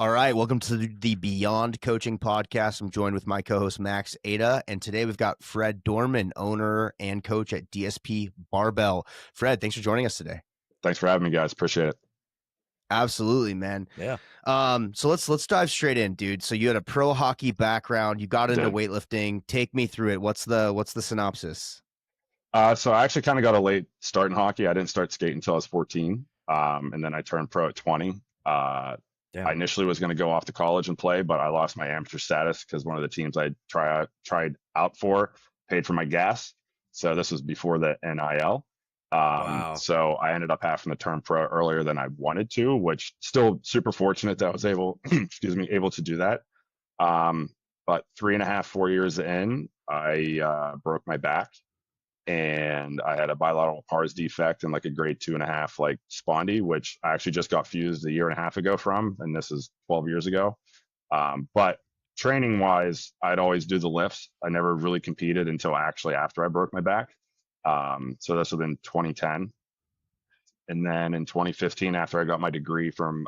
All right, welcome to the Beyond Coaching Podcast. I'm joined with my co-host Max Ada, and today we've got Fred Dorman, owner and coach at DSP Barbell. Fred, thanks for joining us today. Thanks for having me, guys. Appreciate it. Absolutely, man. Yeah. So let's dive straight in, dude. So you had a pro hockey background, you got into weightlifting. Take me through it. What's the synopsis? So I actually kind of got a late start in hockey. I didn't start skating until I was 14, and then I turned pro at 20. I initially was going to go off to college and play, but I lost my amateur status because one of the teams I tried out for paid for my gas. So this was before the NIL. Wow. So I ended up having to turn pro earlier than I wanted to, which still super fortunate that I was able to do that. But 3.5, 4 years in, I broke my back. And I had a bilateral pars defect and like a grade 2.5 like spondy, which I actually just got fused 1.5 years ago from, and this is 12 years ago. But training wise, I'd always do the lifts. I never really competed until actually after I broke my back. So this was in 2010. And then in 2015, after I got my degree from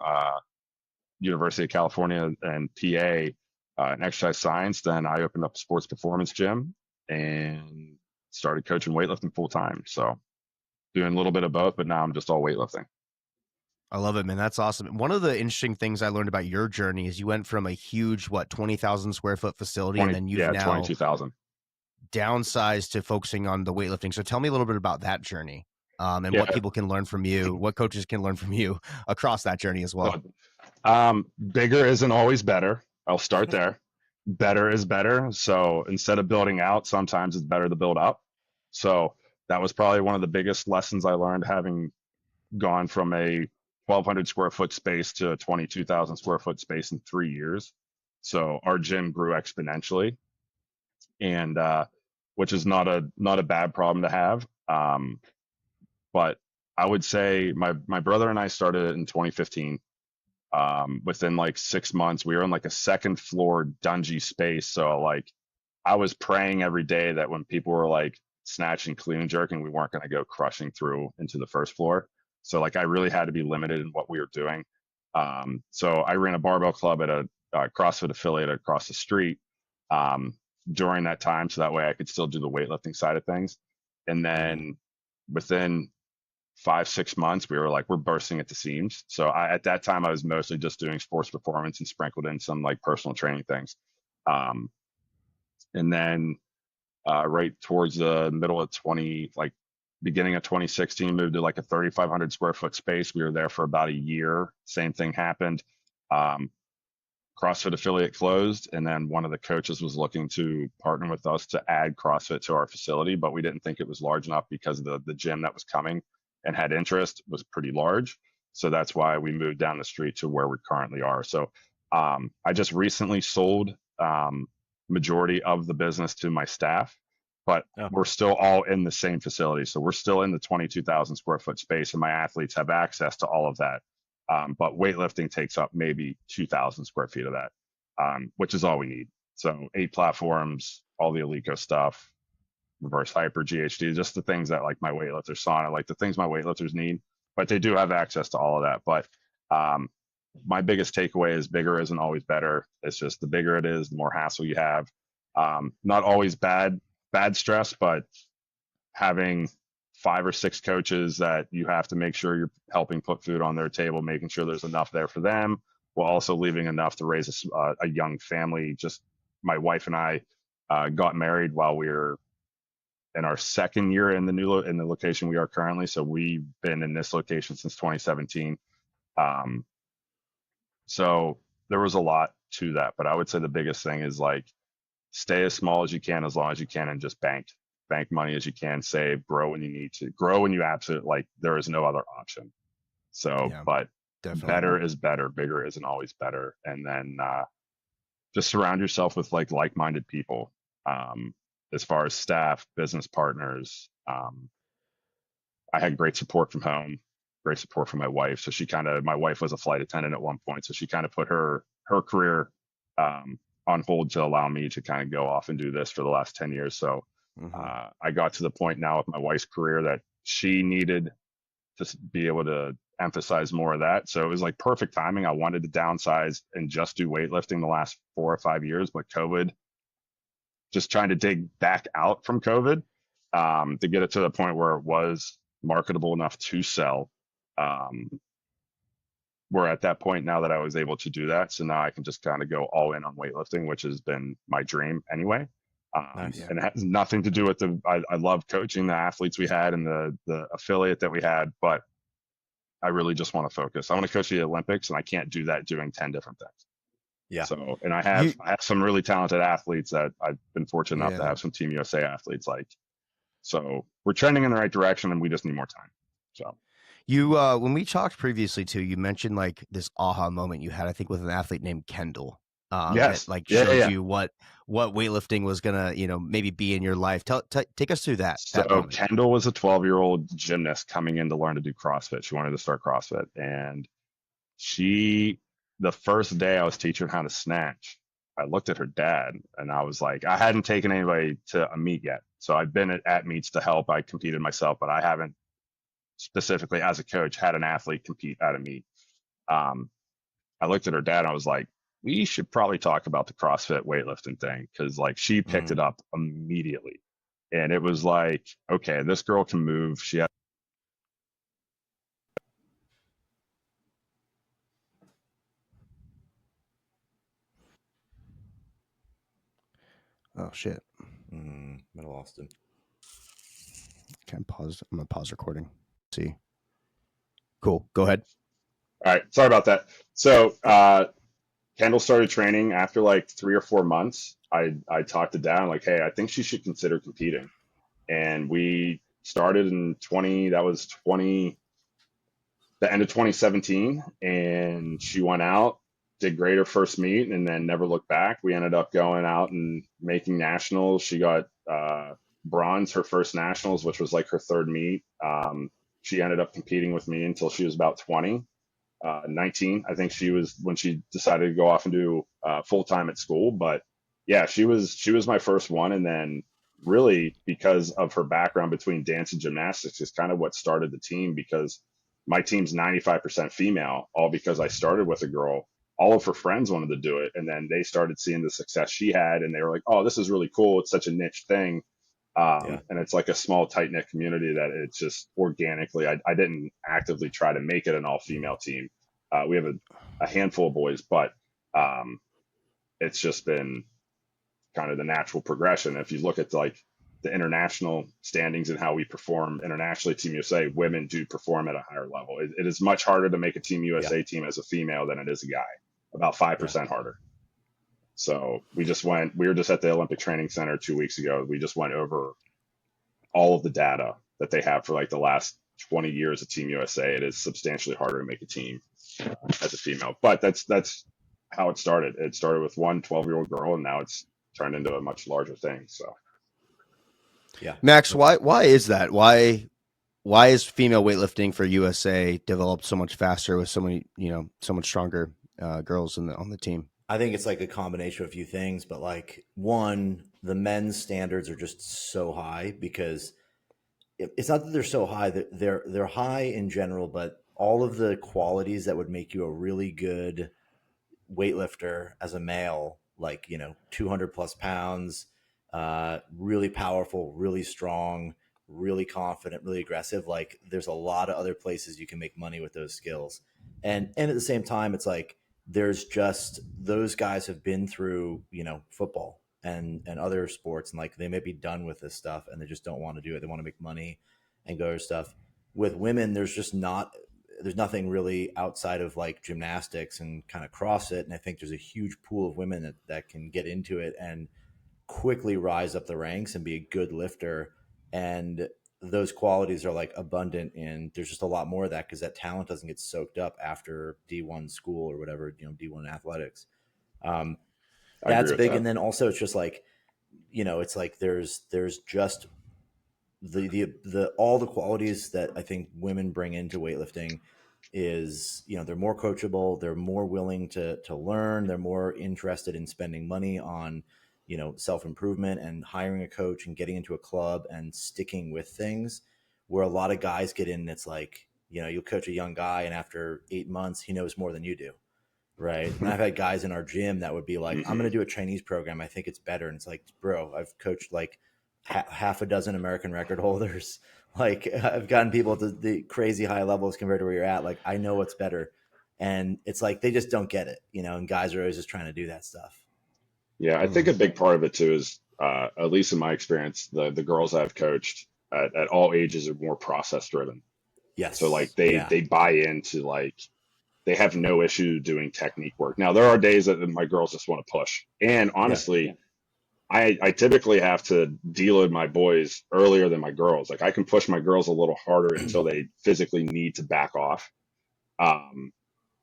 University of California and PA in exercise science, then I opened up a sports performance gym and started coaching weightlifting full time. So doing a little bit of both, but now I'm just all weightlifting. I love it, man. That's awesome. One of the interesting things I learned about your journey is you went from a huge, 20,000 square foot facility, and then you've now 22,000 downsized to focusing on the weightlifting. So tell me a little bit about that journey, and what people can learn from you, what coaches can learn from you across that journey as well. Bigger isn't always better. I'll start there. Better is better. So instead of building out, sometimes it's better to build up. So that was probably one of the biggest lessons I learned, having gone from a 1,200 square foot space to a 22,000 square foot space in 3 years. So our gym grew exponentially, and which is not a bad problem to have. But I would say my brother and I started in 2015. Within like 6 months, we were in like a second floor dungy space. So like I was praying every day that when people were like snatching, clean and jerking, we weren't going to go crushing through into the first floor. So like I really had to be limited in what we were doing. So I ran a barbell club at a CrossFit affiliate across the street during that time. So that way I could still do the weightlifting side of things. And then within 5-6 months, we were like, we're bursting at the seams. So at that time, I was mostly just doing sports performance and sprinkled in some like personal training things. And then right towards the middle of beginning of 2016, moved to like a 3,500 square foot space. We were there for about a year. Same thing happened. CrossFit affiliate closed, and then one of the coaches was looking to partner with us to add CrossFit to our facility, but we didn't think it was large enough because the gym that was coming and had interest was pretty large. So that's why we moved down the street to where we currently are. So I just recently sold majority of the business to my staff, but we're still all in the same facility. So we're still in the 22,000 square foot space, and my athletes have access to all of that. But weightlifting takes up maybe 2,000 square feet of that, which is all we need. So 8 platforms, all the Alico stuff, reverse hyper, GHD, just the things that like my weightlifters sauna, like the things my weightlifters need, but they do have access to all of that. But my biggest takeaway is bigger isn't always better. It's just the bigger it is, the more hassle you have. Not always bad stress, but having 5 or 6 coaches that you have to make sure you're helping put food on their table, making sure there's enough there for them, while also leaving enough to raise a young family. Just my wife and I got married while we were in our second year in the location we are currently. So we've been in this location since 2017. So there was a lot to that, but I would say the biggest thing is like stay as small as you can, as long as you can, and just bank money as you can, save, grow when you need to, grow when you absolutely like, there is no other option. So, but definitely. Better is better. Bigger isn't always better. And then just surround yourself with like-minded people. As far as staff, business partners, I had great support from home, great support from my wife. So my wife was a flight attendant at one point. So she kind of put her career on hold to allow me to kind of go off and do this for the last 10 years. So I got to the point now with my wife's career that she needed to be able to emphasize more of that. So it was like perfect timing. I wanted to downsize and just do weightlifting the last 4 or 5 years, but COVID, just trying to dig back out from COVID, to get it to the point where it was marketable enough to sell. Um, we're at that point now that I was able to do that. So now I can just kind of go all in on weightlifting, which has been my dream anyway. Nice. And it has nothing to do with I love coaching the athletes we had and the affiliate that we had, but I really just want to focus. I want to coach the Olympics, and I can't do that doing 10 different things. Yeah. So, and I have some really talented athletes that I've been fortunate enough to Yeah. have some Team USA athletes like. So we're trending in the right direction, and we just need more time. So You when we talked previously too, you mentioned like this aha moment you had, I think, with an athlete named Kendall. yes, That like yeah, showed yeah. you what weightlifting was gonna, maybe be in your life. Take us through that So moment. Kendall was a 12-year-old gymnast coming in to learn to do CrossFit. She wanted to start CrossFit, and the first day I was teaching her how to snatch, I looked at her dad and I was like, I hadn't taken anybody to a meet yet. So I've been at meets to help. I competed myself, but I haven't specifically as a coach had an athlete compete at a meet. Um, I looked at her dad and I was like, we should probably talk about the CrossFit weightlifting thing, because like she picked it up immediately. And it was like, okay, this girl can move. She has Oh shit. Might have lost him. Okay, pause. I'm gonna pause recording. See. Cool. Go ahead. all right. Sorry about that. So Kendall started training after like 3 or 4 months. I talked to dad. I'm like, hey, I think she should consider competing. And we started in the end of 2017, and she went out, did great her first meet, and then never looked back. We ended up going out and making nationals. She got bronze her first nationals, which was like her third meet. She ended up competing with me until she was about 19, I think she was, when she decided to go off and do full time at school. But yeah, she was my first one, and then really because of her background between dance and gymnastics is kind of what started the team, because my team's 95% female, all because I started with a girl. All of her friends wanted to do it, and then they started seeing the success she had, and they were like, "Oh, this is really cool. It's such a niche thing." And it's like a small, tight knit community that it's just organically. I didn't actively try to make it an all female team. We have a handful of boys, but it's just been kind of the natural progression. If you look at like the international standings and how we perform internationally, Team USA, women do perform at a higher level. It is much harder to make a Team USA team as a female than it is a guy, about 5% harder. So we were just at the Olympic Training Center 2 weeks ago. We just went over all of the data that they have for like the last 20 years of Team USA. It is substantially harder to make a team as a female, but that's how it started. It started with one 12-year-old girl, and now it's turned into a much larger thing. So Yeah. Max, why is that? Why is female weightlifting for USA developed so much faster with so many, so much stronger girls on the team? I think it's like a combination of a few things, but like one, the men's standards are just so high because it's not that they're so high, that they're high in general, but all of the qualities that would make you a really good weightlifter as a male, like 200 plus pounds, really powerful, really strong, really confident, really aggressive. Like there's a lot of other places you can make money with those skills, and at the same time, it's like there's just those guys have been through football and other sports, and like they may be done with this stuff and they just don't want to do it. They want to make money and go to stuff. With women, there's nothing really outside of like gymnastics and kind of CrossFit. And I think there's a huge pool of women that can get into it and quickly rise up the ranks and be a good lifter. And those qualities are like abundant, and there's just a lot more of that because that talent doesn't get soaked up after D1 school or whatever, D1 athletics. That's big. that. And then also it's just like, it's like there's just the all the qualities that I think women bring into weightlifting is they're more coachable, they're more willing to learn, they're more interested in spending money on self-improvement and hiring a coach and getting into a club and sticking with things, where a lot of guys get in and it's like You'll coach a young guy, and after 8 months, he knows more than you do. Right. And I've had guys in our gym that would be like, I'm going to do a Chinese program. I think it's better. And it's like, bro, I've coached like half a dozen American record holders. Like, I've gotten people to the crazy high levels compared to where you're at. Like, I know what's better. And it's like, they just don't get it, and guys are always just trying to do that stuff. Yeah. I think a big part of it too is, at least in my experience, the girls I've coached at all ages are more process driven. Yes. So like they buy into like, they have no issue doing technique work. Now there are days that my girls just want to push. And honestly, I typically have to deload my boys earlier than my girls. Like I can push my girls a little harder until they physically need to back off.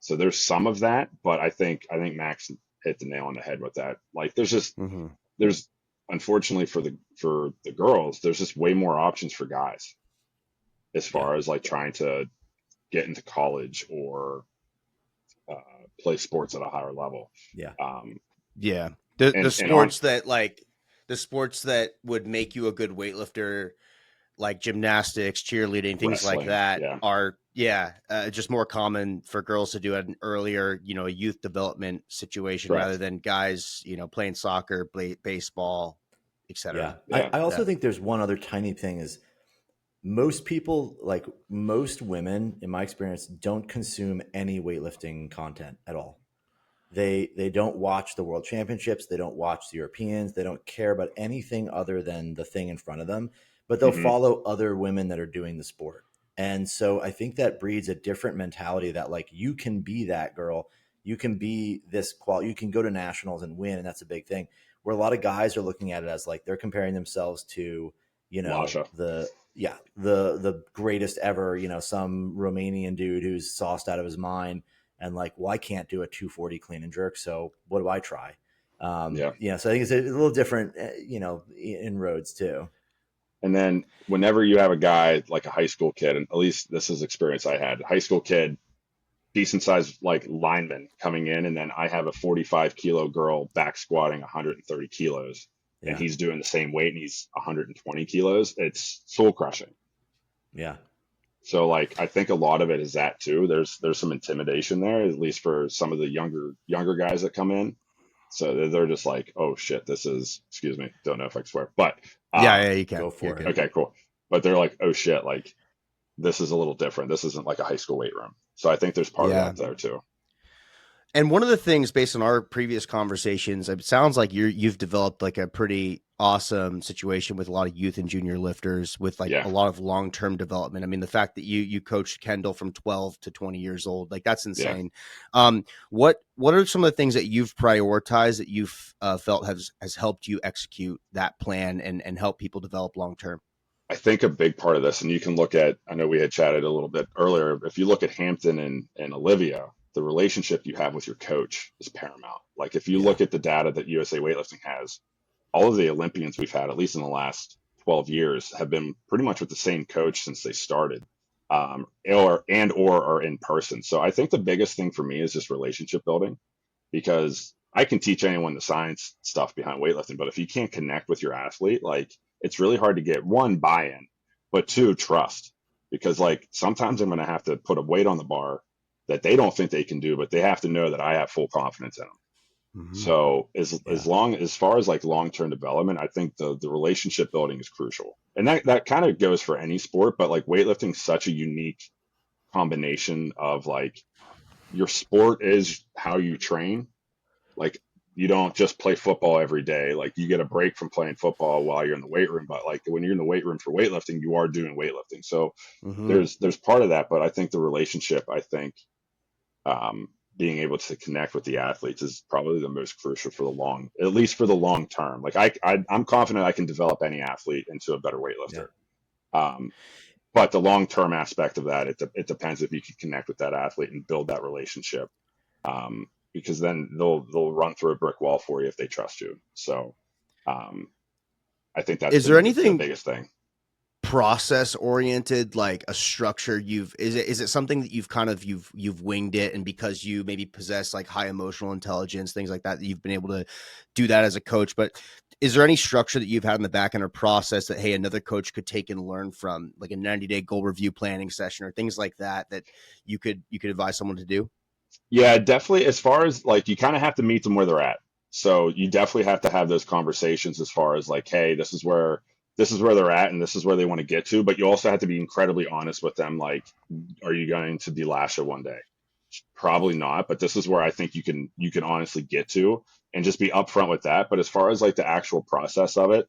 So there's some of that, but I think Max hit the nail on the head with that. Like there's just there's unfortunately for the girls, there's just way more options for guys as far as like trying to get into college or play sports at a higher level. The sports that would make you a good weightlifter, like gymnastics, cheerleading, things wrestling, like that, are just more common for girls to do at an earlier, a youth development situation rather than guys, playing soccer, baseball, etc. I also think there's one other tiny thing is most people, like most women, in my experience, don't consume any weightlifting content at all. They don't watch the world championships. They don't watch the Europeans. They don't care about anything other than the thing in front of them, but they'll follow other women that are doing the sport. And so I think that breeds a different mentality that like, you can be that girl. You can be this you can go to nationals and win. And that's a big thing, where a lot of guys are looking at it as like, they're comparing themselves to, Lasha. the greatest ever, some Romanian dude who's sauced out of his mind. And like, well, I can't do a 240 clean and jerk, so what do I try? So I think it's a little different, inroads too. And then whenever you have a guy like a high school kid, and at least this is experience I had, high school kid, decent sized like lineman coming in, and then I have a 45 kilo girl back squatting 130 kilos, and he's doing the same weight and he's 120 kilos. It's soul crushing. Yeah. So like, I think a lot of it is that too. There's some intimidation there, at least for some of the younger guys that come in. So they're just like, oh shit, this is, excuse me, don't know if I can swear, but you can go for it. Okay, cool. But they're like, oh shit, like this is a little different. This isn't like a high school weight room. So I think there's part of that there too. And one of the things, based on our previous conversations, it sounds like you've developed like a pretty awesome situation with a lot of youth and junior lifters with like a lot of long-term development. I mean, the fact that you coached Kendall from 12 to 20 years old, like that's insane. What are some of the things that you've prioritized that you've felt has helped you execute that plan and help people develop long-term? I think a big part of this, and you can look at, I know we had chatted a little bit earlier, if you look at Hampton and Olivia, the relationship you have with your coach is paramount. Like if you look at the data that USA Weightlifting has, all of the Olympians we've had, at least in the last 12 years, have been pretty much with the same coach since they started, or are in person. So I think the biggest thing for me is just relationship building, because I can teach anyone the science stuff behind weightlifting, but if you can't connect with your athlete, like it's really hard to get one, buy-in, but two, trust. Because like sometimes I'm going to have to put a weight on the bar that they don't think they can do, but they have to know that I have full confidence in them. So as far as like long-term development, I think the relationship building is crucial. And that kind of goes for any sport, but like weightlifting is such a unique combination of like, your sport is how you train. Like you don't just play football every day. Like you get a break from playing football while you're in the weight room, but like when you're in the weight room for weightlifting, you are doing weightlifting. So there's part of that, but I think the relationship, being able to connect with the athletes is probably the most crucial for at least for the long term. Like I'm confident I can develop any athlete into a better weightlifter. But the long term aspect of that, it depends if you can connect with that athlete and build that relationship. Because then they'll run through a brick wall for you if they trust you. So I think that's the biggest thing. Process oriented, like a structure is it something that you've winged it, and because you maybe possess like high emotional intelligence, things like that you've been able to do that as a coach? But is there any structure that you've had in the back end or process that, hey, another coach could take and learn from, like a 90-day goal review planning session or things like that, that you could advise someone to do? Yeah, definitely. As far as like, you kind of have to meet them where they're at. So you definitely have to have those conversations as far as like, hey, this is where they're at and this is where they want to get to. But you also have to be incredibly honest with them. Like, are you going to be Lasha one day? Probably not, but this is where I think you can honestly get to and just be upfront with that. But as far as like the actual process of it,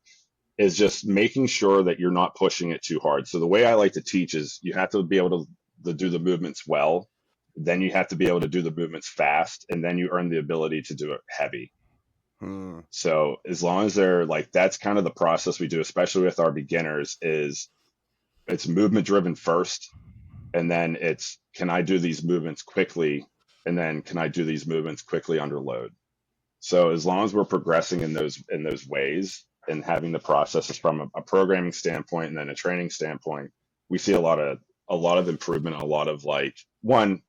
is just making sure that you're not pushing it too hard. So the way I like to teach is you have to be able to do the movements well, then you have to be able to do the movements fast, and then you earn the ability to do it heavy. Hmm. So as long as they're like, that's kind of the process we do, especially with our beginners, is it's movement driven first, and then it's, can I do these movements quickly? And then can I do these movements quickly under load? So as long as we're progressing in those ways and having the processes from a programming standpoint and then a training standpoint, we see a lot of improvement, a lot of like, one,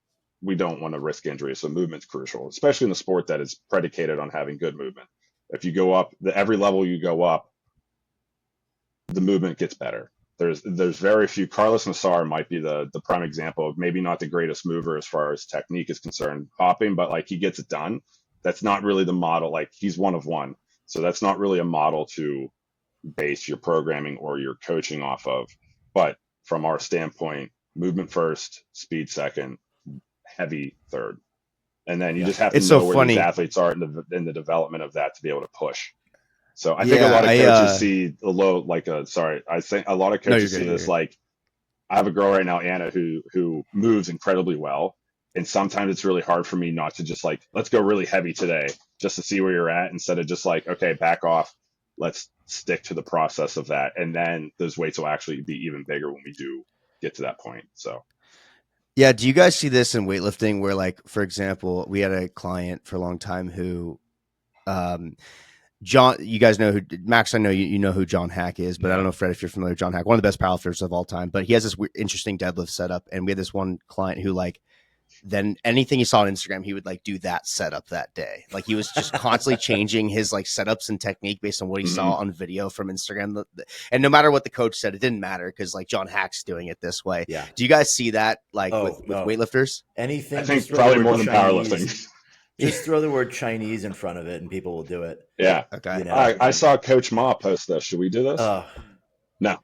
we don't want to risk injury, so movement's crucial, especially in the sport that is predicated on having good movement. If you go up, every level you go up, the movement gets better. There's very few. Carlos Nassar might be the prime example of maybe not the greatest mover as far as technique is concerned, hopping, but like he gets it done. That's not really the model. Like he's one of one, so that's not really a model to base your programming or your coaching off of. But from our standpoint, movement first, speed second, heavy third, and then you Yeah. just have to It's so know where these funny. athletes are in the development of that to be able to push. So I think a Yeah, lot of coaches see the low, like sorry, I think a lot of no, you're coaches good. see You're this good. like, I have a girl right now, Anna, who moves incredibly well. And sometimes it's really hard for me not to just like, let's go really heavy today just to see where you're at, instead of just like, okay, back off. Let's stick to the process of that. And then those weights will actually be even bigger when we do get to that point. So Yeah, do you guys see this in weightlifting where, like, for example, we had a client for a long time who, um, John, you guys know who Max? I know you know who John Hack is, but I don't yeah. know, Fred, if you're familiar with John Hack, one of the best powerlifters of all time. But he has this interesting deadlift setup, and we had this one client who, like, then anything he saw on Instagram, he would like do that setup that day. Like he was just constantly changing his like setups and technique based on what he Hmm. saw on video from Instagram. And no matter what the coach said, it didn't matter because like John Hack's doing it this way. Yeah. Do you guys see that like with Oh, oh. weightlifters? I Anything, just think throw the probably word more than Chinese. powerlifting. Just throw the word Chinese in front of it and people will do it. Yeah. Okay. You know, I saw Coach Ma post this. Should we do this? uh, No.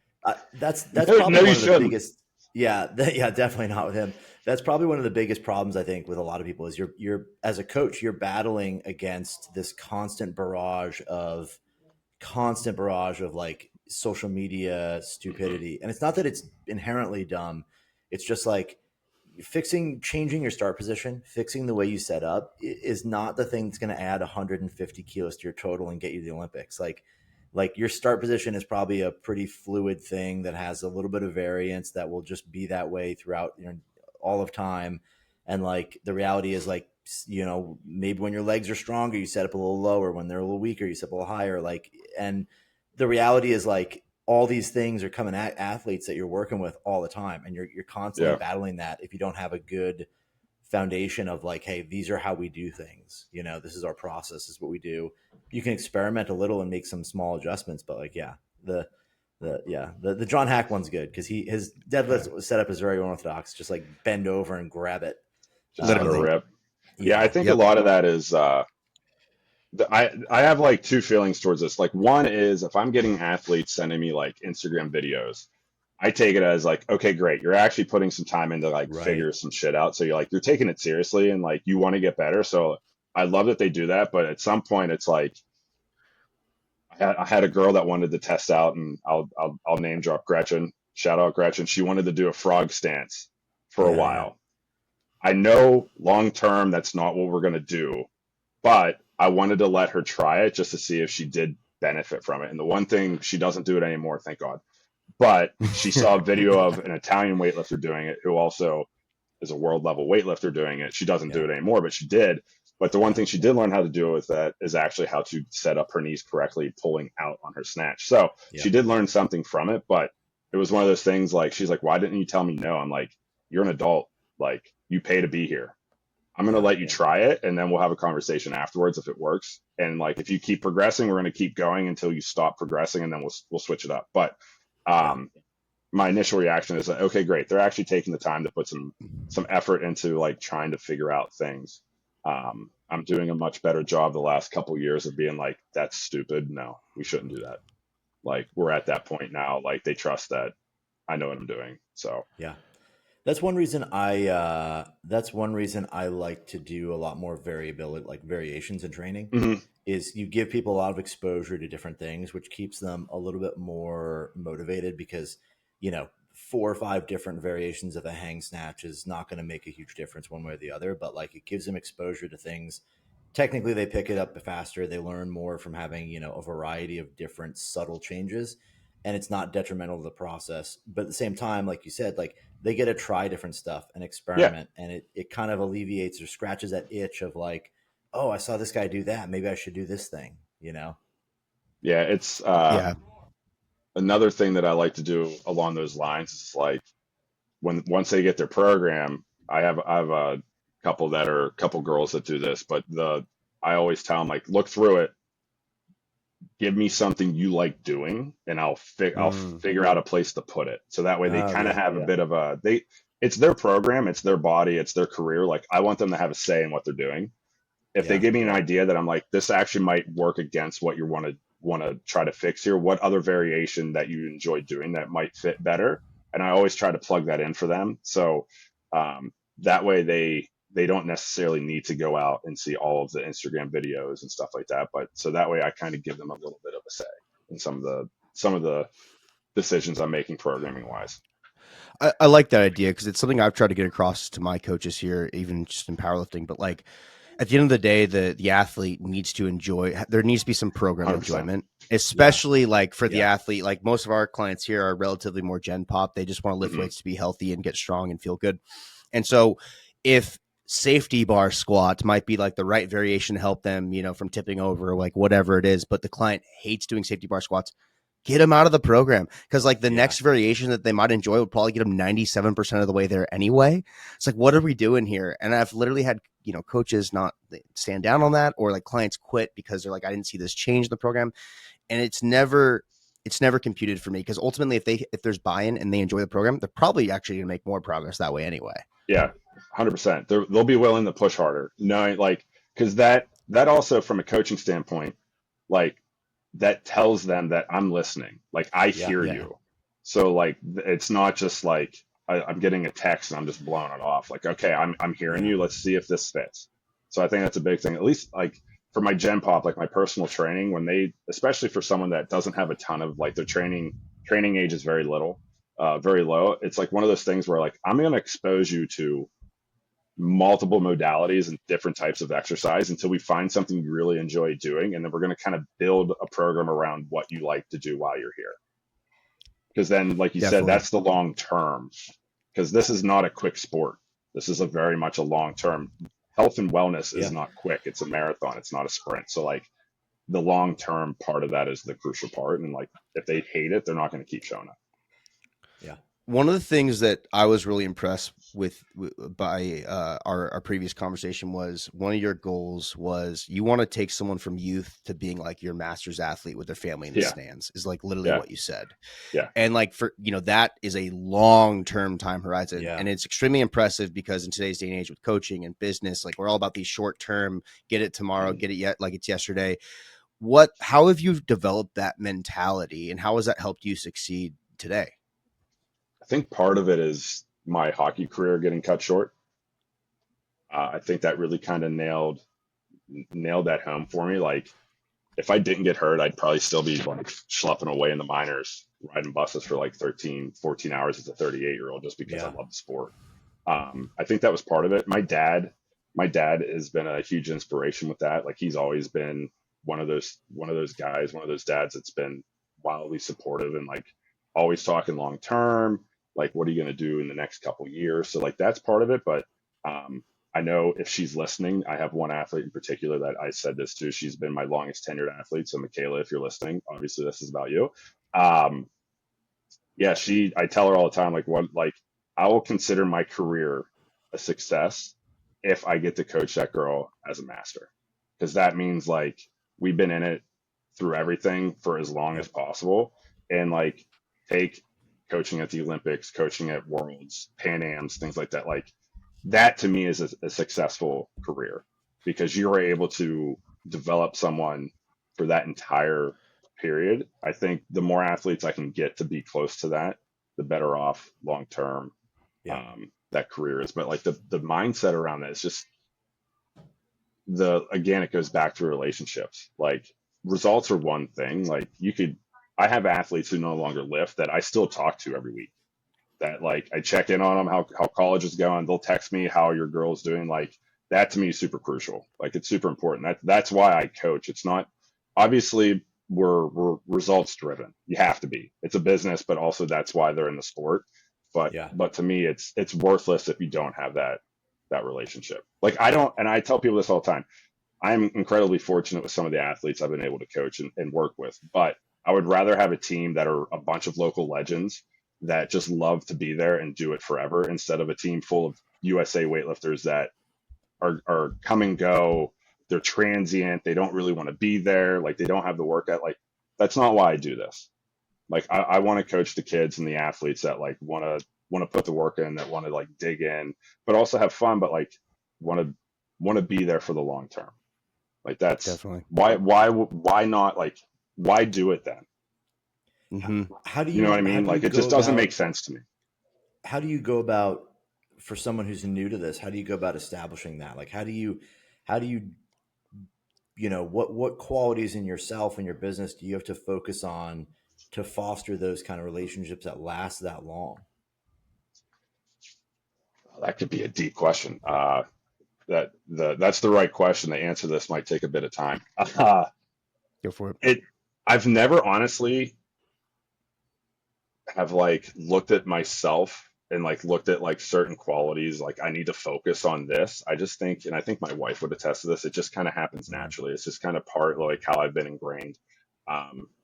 that's No, probably no, you one of the shouldn't. biggest. Yeah, yeah, definitely not with him. That's probably one of the biggest problems I think with a lot of people is you're as a coach you're battling against this constant barrage of like social media Hmm. stupidity, and it's not that it's inherently dumb. It's just like changing your start position, fixing the way you set up is not the thing that's going to add 150 kilos to your total and get you to the Olympics. Like your start position is probably a pretty fluid thing that has a little bit of variance that will just be that way throughout, all of time. And like the reality is like, maybe when your legs are stronger, you set up a little lower. When they're a little weaker, you set up a little higher. Like, and the reality is like all these things are coming at athletes that you're working with all the time, and you're constantly Yeah. battling that if you don't have a good foundation of like, hey, these are how we do things. This is our process. This is what we do. You can experiment a little and make some small adjustments, but like, yeah, the John Hack one's good because his deadlift setup is very unorthodox. Just like bend over and grab it. Just let her Literally. rip. Yeah. I Yeah, think a Yep. lot of that is, I have like two feelings towards this. Like one is if I'm getting athletes sending me like Instagram videos, I take it as like, okay, great. You're actually putting some time into like right. figure some shit out. So you're taking it seriously and like you want to get better. So I love that they do that. But at some point it's like I had a girl that wanted to test out, and I'll name drop Gretchen. Shout out Gretchen. She wanted to do a frog stance for a Yeah, yeah, while. I know long term that's not what we're gonna do, but I wanted to let her try it just to see if she did benefit from it. And the one thing, she doesn't do it anymore, thank God. But she saw a video of an Italian weightlifter doing it who also is a world level weightlifter doing it. She doesn't do yeah, it anymore, but she did. But the one yeah, thing she did learn how to do with that is actually how to set up her knees correctly, pulling out on her snatch. So yeah, she did learn something from it, but it was one of those things like, she's like, why didn't you tell me no? I'm like, you're an adult. Like, you pay to be here. I'm going to let you try it, and then we'll have a conversation afterwards if it works. And like, if you keep progressing, we're going to keep going until you stop progressing, and then we'll switch it up. But Yeah. my initial reaction is like, okay, great. They're actually taking the time to put some effort into like trying to figure out things. I'm doing a much better job the last couple of years of being like, that's stupid. No, we shouldn't do that. Like, we're at that point now. Like, they trust that I know what I'm doing. So Yeah. That's one reason I like to do a lot more variability, like variations in training, mhm. is you give people a lot of exposure to different things, which keeps them a little bit more motivated because, 4 or 5 different variations of a hang snatch is not going to make a huge difference one way or the other, but like it gives them exposure to things. Technically they pick it up faster. They learn more from having, a variety of different subtle changes, and it's not detrimental to the process. But at the same time, like you said, like they get to try different stuff and Yeah, experiment, and it kind of alleviates or scratches that itch of like, oh, I saw this guy do that, maybe I should do this thing. yeah. It's Yeah. another thing that I like to do along those lines is like, once they get their program, I have a couple girls that do this, but I always tell them like, look through it, give me something you like doing, and I'll Mm. figure out a place to put it. So that way they Oh kind of yeah. have a bit of it's their program, it's their body, it's their career. Like, I want them to have a say in what they're doing. If they Yeah. give me an idea that I'm like, this actually might work against what you want to try to fix here, what other variation that you enjoy doing that might fit better? And I always try to plug that in for them. So that way they don't necessarily need to go out and see all of the Instagram videos and stuff like that. But so that way I kind of give them a little bit of a say in some of the decisions I'm making programming wise. I like that idea because it's something I've tried to get across to my coaches here, even just in powerlifting. But like at the end of the day, the athlete needs to enjoy. There needs to be some program 100%. enjoyment, Yeah. especially like for the Yeah. athlete. Like most of our clients here are relatively more gen pop. They just want to lift Hmm. weights to be healthy and get strong and feel good. And so, if safety bar squats might be like the right variation to help them, from tipping over, or like whatever it is, but the client hates doing safety bar squats, get them out of the program because like the Yeah. next variation that they might enjoy would probably get them 97% of the way there anyway. It's like, what are we doing here? And I've literally had coaches not stand down on that, or like clients quit because they're like, I didn't see this change in the program. And it's never computed for me because ultimately if there's buy-in and they enjoy the program, they're probably actually going to make more progress that way anyway. Yeah, 100%. They'll be willing to push harder, knowing like, because that also from a coaching standpoint, like, that tells them that I'm listening. Like, I Yeah. hear Yeah. you. So like, it's not just like I'm getting a text and I'm just blowing it off. Like, okay, I'm hearing Yeah. you. Let's see if this fits. So I think that's a big thing. At least like for my Gen Pop, like my personal training, especially for someone that doesn't have a ton of like their training age is very little, very low. It's like one of those things where like I'm going to expose you to multiple modalities and different types of exercise until we find something you really enjoy doing. And then we're going to kind of build a program around what you like to do while you're here. Because then, like you said, Definitely. that's the long term. Because this is not a quick sport. This is a very much a long term. Health and wellness is Yeah. not quick. It's a marathon. It's not a sprint. So like the long term part of that is the crucial part. And like if they hate it, they're not going to keep showing up. Yeah. One of the things that I was really impressed with by our previous conversation was one of your goals was you want to take someone from youth to being like your master's athlete with their family in the Yeah. stands is like literally Yeah. what you said. Yeah. And like for, that is a long-term time horizon. Yeah. And it's extremely impressive because in today's day and age with coaching and business, like we're all about these short-term, get it tomorrow, Mhm. get it yet like it's yesterday. How have you developed that mentality and how has that helped you succeed today? I think part of it is my hockey career getting cut short. I think that really kind of nailed that home for me. Like, if I didn't get hurt, I'd probably still be like schlepping away in the minors, riding buses for like 13, 14 hours as a 38-year-old just because I Yeah. love the sport. I think that was part of it. My dad has been a huge inspiration with that. Like, he's always been one of those guys, one of those dads that's been wildly supportive and like always talking long term. Like, what are you going to do in the next couple years? So like that's part of it. But um, I know if she's listening, I have one athlete in particular that I said this to. She's been my longest tenured athlete. So Michaela, if you're listening, obviously this is about you. Um, yeah, I tell her all the time, like, what, like, I will consider my career a success if I get to coach that girl as a master, because that means like we've been in it through everything for as long as possible, and like take coaching at the Olympics, coaching at Worlds, Pan Ams, things like that. Like that to me is a successful career because you're able to develop someone for that entire period. I think the more athletes I can get to be close to that, the better off long term Yeah. that career is. But like the mindset around that is just again, it goes back to relationships. Like results are one thing. Like I have athletes who no longer lift that I still talk to every week. That like I check in on them, how college is going. They'll text me how your girl's doing. Like that to me is super crucial. Like it's super important. That's why I coach. It's not obviously we're results driven. You have to be. It's a business, but also that's why they're in the sport. But to me, it's worthless if you don't have that relationship. Like I don't, and I tell people this all the time. I'm incredibly fortunate with some of the athletes I've been able to coach and work with, but I would rather have a team that are a bunch of local legends that just love to be there and do it forever instead of a team full of USA weightlifters that are come and go. They're transient. They don't really want to be there. Like they don't have the workout. Like that's not why I do this. Like I want to coach the kids and the athletes that like want to put the work in, that want to like dig in, but also have fun, but like want to be there for the long term. Like that's Definitely. why not, like why do it then? Mm-hmm. How do You know what I mean? Like it just doesn't make sense to me. How do you go about, for someone who's new to this, how do you go about establishing that? Like how do you what qualities in yourself and your business do you have to focus on to foster those kind of relationships that last that long? That could be a deep question. That's the right question. To answer this might take a bit of time. Go for it. I've never honestly have like looked at myself and like looked at like certain qualities. Like I need to focus on this. I just think, and I think my wife would attest to this. It just kind of happens naturally. It's just kind of part like how I've been ingrained.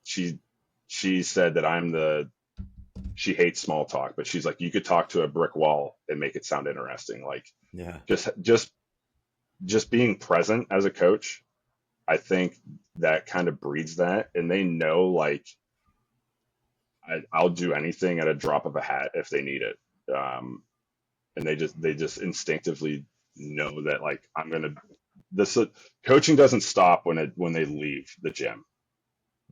She said that she hates small talk, but she's like, you could talk to a brick wall and make it sound interesting. Like, Yeah. just being present as a coach, I think that kind of breeds that. And they know, like, I'll do anything at a drop of a hat if they need it. And they just instinctively know that, like, this coaching doesn't stop when they leave the gym.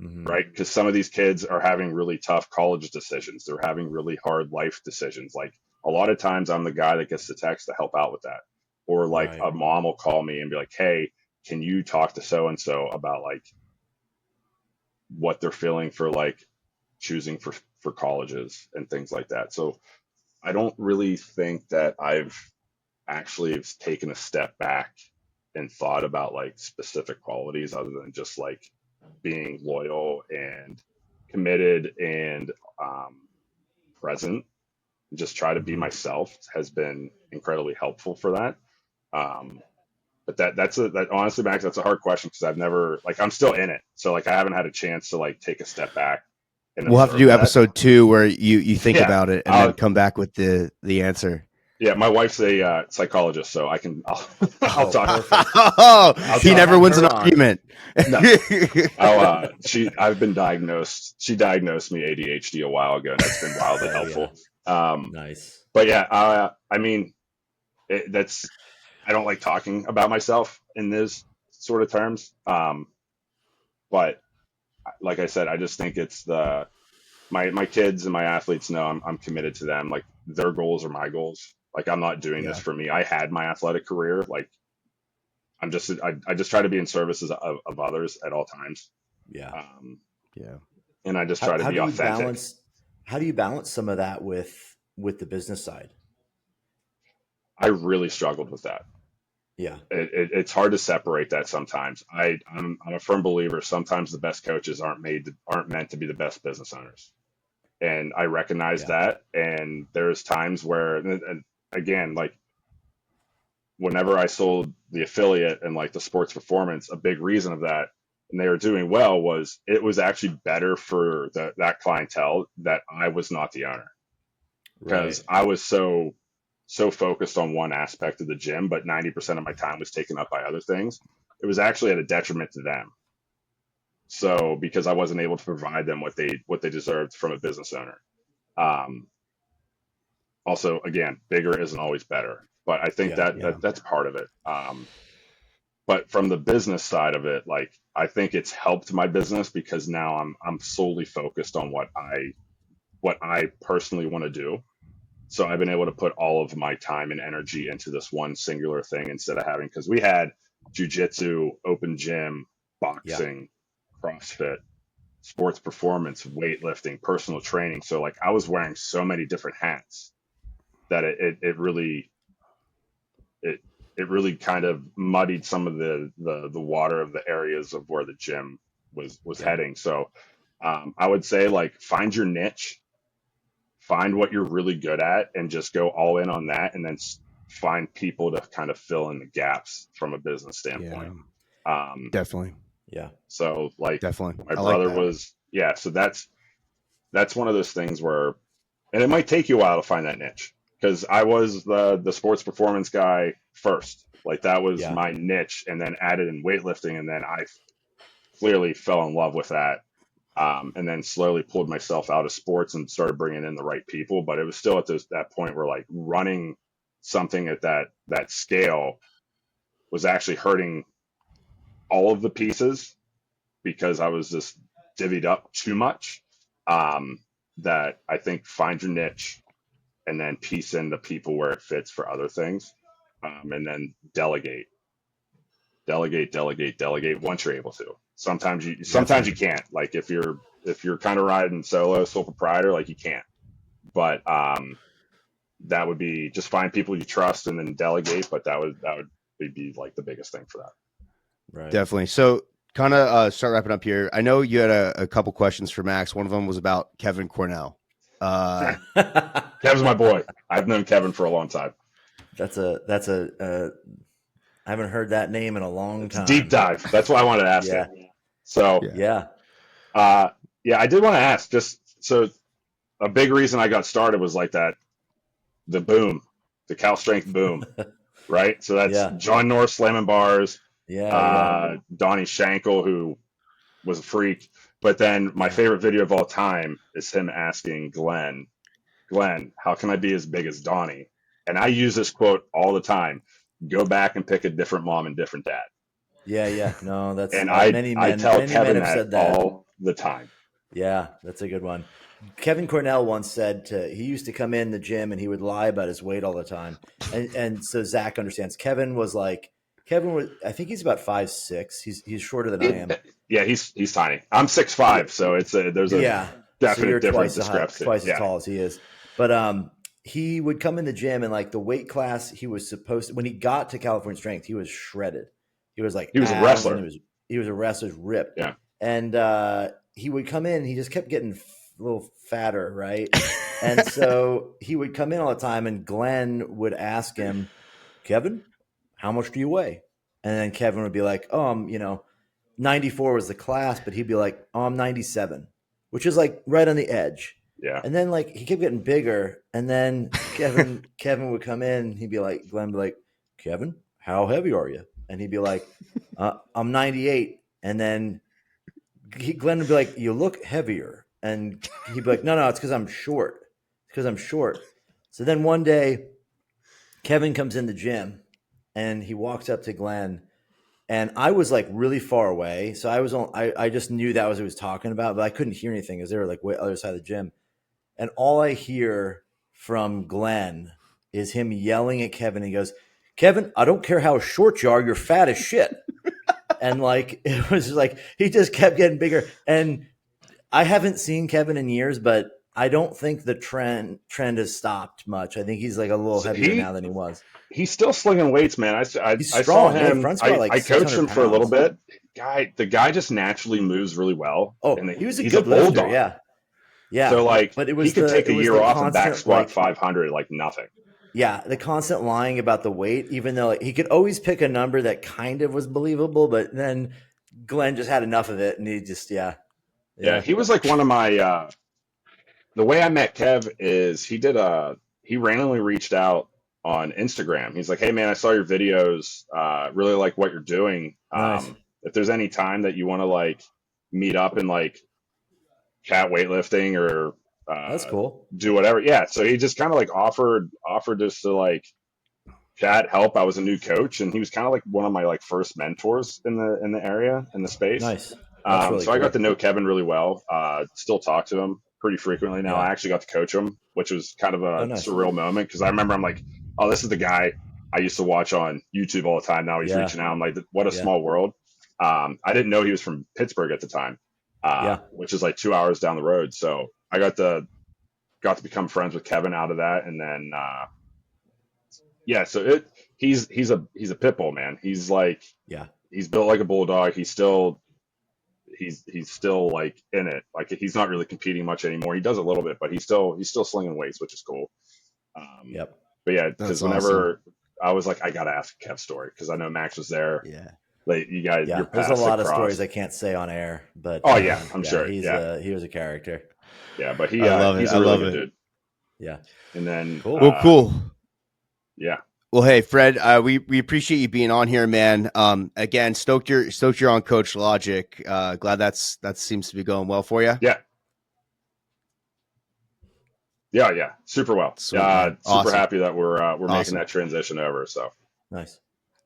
Mm-hmm. Right? Because some of these kids are having really tough college decisions. They're having really hard life decisions. Like a lot of times I'm the guy that gets the text to help out with that. Or like Right. a mom will call me and be like, hey, can you talk to so-and-so about like what they're feeling for like choosing for colleges and things like that. So I don't really think that I've actually taken a step back and thought about like specific qualities other than just like being loyal and committed and present. Just try to be Mm-hmm. myself has been incredibly helpful for that. But that honestly, Max, that's a hard question because I've never, like, I'm still in it, so like I haven't had a chance to like take a step back and We'll have to observe do that. episode 2 where you think Yeah, about it and then come back with the answer. yeah. My wife's a psychologist, so I'll Oh, talk. perfect. Oh, he talk never to wins her an on. argument. No. I've been diagnosed. She diagnosed me ADHD a while ago, and that's been wildly helpful. Yeah. Nice. But yeah, I mean, I don't like talking about myself in this sort of terms. But like I said, I just think it's my kids and my athletes know I'm committed to them. Like their goals are my goals. Like I'm not doing this for me. I had my athletic career. Like I just try to be in services of others at all times. Yeah. Yeah. And I just try to be authentic. How do you balance some of that with the business side? I really struggled with that. Yeah. It's hard to separate that sometimes. I'm a firm believer. Sometimes the best coaches aren't meant to be the best business owners. And I recognize that. And there's times where, and again, like whenever I sold the affiliate and like the sports performance, a big reason of that, and they were doing well, was it was actually better for that clientele that I was not the owner, because I was so so focused on one aspect of the gym, but 90% of my time was taken up by other things, it was actually at a detriment to them. So because I wasn't able to provide them what they deserved from a business owner. Also, again, bigger isn't always better, but I think that's part of it. But from the business side of it, like I think it's helped my business because now I'm solely focused on what I personally want to do. So I've been able to put all of my time and energy into this one singular thing instead of having, because we had jujitsu, open gym, boxing, CrossFit, sports performance, weightlifting, personal training. So like I was wearing so many different hats that it really kind of muddied some of the water of the areas of where the gym was heading. So I would say like find your niche, find what you're really good at, and just go all in on that, and then find people to kind of fill in the gaps from a business standpoint. Definitely. Yeah. So like definitely, my brother was, so that's one of those things where, and it might take you a while to find that niche, because I was the sports performance guy first. Like that was my niche, and then added in weightlifting, and then I clearly fell in love with that. And then slowly pulled myself out of sports and started bringing in the right people. But it was still at that point where like running something at that scale was actually hurting all of the pieces because I was just divvied up too much. That I think find your niche and then piece in the people where it fits for other things. And then delegate once you're able to. Sometimes you can't. Like if you're kind of riding solo, sole proprietor, like you can't. But that would be just find people you trust and then delegate. But that would be like the biggest thing for that. Right. Definitely. So kind of start wrapping up here. I know you had a couple questions for Max. One of them was about Kevin Cornell. Kevin's my boy. I've known Kevin for a long time. That's a I haven't heard that name in a long time. Deep dive. That's why I wanted to ask you. So I did want to ask, just so a big reason I got started was like that, the boom, the Cal Strength boom, right? So that's John North slamming bars, Donnie Shankle, who was a freak. But then my favorite video of all time is him asking Glenn, how can I be as big as Donnie? And I use this quote all the time. Go back and pick a different mom and different dad. Yeah. No, that's, and I tell Kevin that all the time. Yeah, that's a good one. Kevin Cornell once said he used to come in the gym and he would lie about his weight all the time. And so Zach understands. Kevin was, I think he's about 5'6". He's shorter than I am. Yeah, he's tiny. I'm 6'5", so there's a definite difference. Twice as tall as he is. But he would come in the gym, and like the weight class he was supposed to, when he got to California Strength, he was shredded. He was like, he was a wrestler. He was a wrestler, ripped. Yeah. And he would come in, he just kept getting a little fatter, right? And so he would come in all the time, and Glenn would ask him, Kevin, how much do you weigh? And then Kevin would be like, 94 was the class, but he'd be like, I'm 97, which is like right on the edge. Yeah. And then like he kept getting bigger, and then Kevin would come in, he'd be like, Glenn would be like, Kevin, how heavy are you? And he'd be like, I'm 98. And then Glenn would be like, you look heavier. And he'd be like, no, it's because I'm short. So then one day, Kevin comes in the gym, and he walks up to Glenn, and I was like really far away. So I just knew that was what he was talking about, but I couldn't hear anything because they were like way other side of the gym. And all I hear from Glenn is him yelling at Kevin. He goes, Kevin, I don't care how short you are, you're fat as shit. And like, it was like, he just kept getting bigger. And I haven't seen Kevin in years, but I don't think the trend has stopped much. I think he's like a little heavier now than he was. He's still slinging weights, man. I saw him. I coached him for a little bit. The guy just naturally moves really well. Oh, and he was a good lifter. Yeah. So like, but he could take a year off and back squat 500 like nothing. Yeah, the constant lying about the weight, even though he could always pick a number that kind of was believable, but then Glenn just had enough of it, and he just Yeah, he was like one of my. The way I met Kev is he randomly reached out on Instagram. He's like, hey man, I saw your videos. Really like what you're doing. Nice. If there's any time that you want to like meet up and like cat weightlifting or That's cool. do whatever. Yeah. So he just kind of like offered just to like chat, help. I was a new coach, and he was kind of like one of my like first mentors in the area, in the space. Nice. That's really so cool. I got to know Kevin really well. Still talk to him pretty frequently now. I actually got to coach him, which was kind of a surreal moment, because I remember I'm like, oh, this is the guy I used to watch on YouTube all the time. Now he's reaching out. I'm like, what a small world. I didn't know he was from Pittsburgh at the time, which is like 2 hours down the road. So I got to become friends with Kevin out of that, and then so he's a pit bull, man. He's like, he's built like a bulldog. He's still like in it. Like, he's not really competing much anymore. He does a little bit, but he's still slinging weights, which is cool. But yeah, because whenever I was like, I gotta ask Kev's story, because I know Max was there. Yeah. Like, you guys, there's a lot of stories I can't say on air, but I'm sure. He was a character. Yeah, but he's a really good dude. Yeah. And then cool. Yeah. Well, hey, Fred, we appreciate you being on here, man. Again, stoked you're on Coach Logic. Glad that seems to be going well for you. Yeah. Super well. Super happy that we're making that transition over. So nice.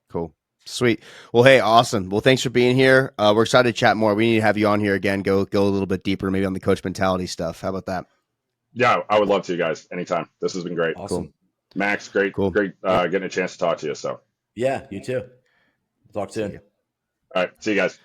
Cool. Sweet. Well, hey, awesome. Well, thanks for being here. We're excited to chat more. We need to have you on here again. Go a little bit deeper, maybe on the coach mentality stuff. How about that? Yeah, I would love to, guys. Anytime. This has been great. Awesome. Cool. Max, great getting a chance to talk to you. So yeah, you too. Talk soon. All right. See you guys.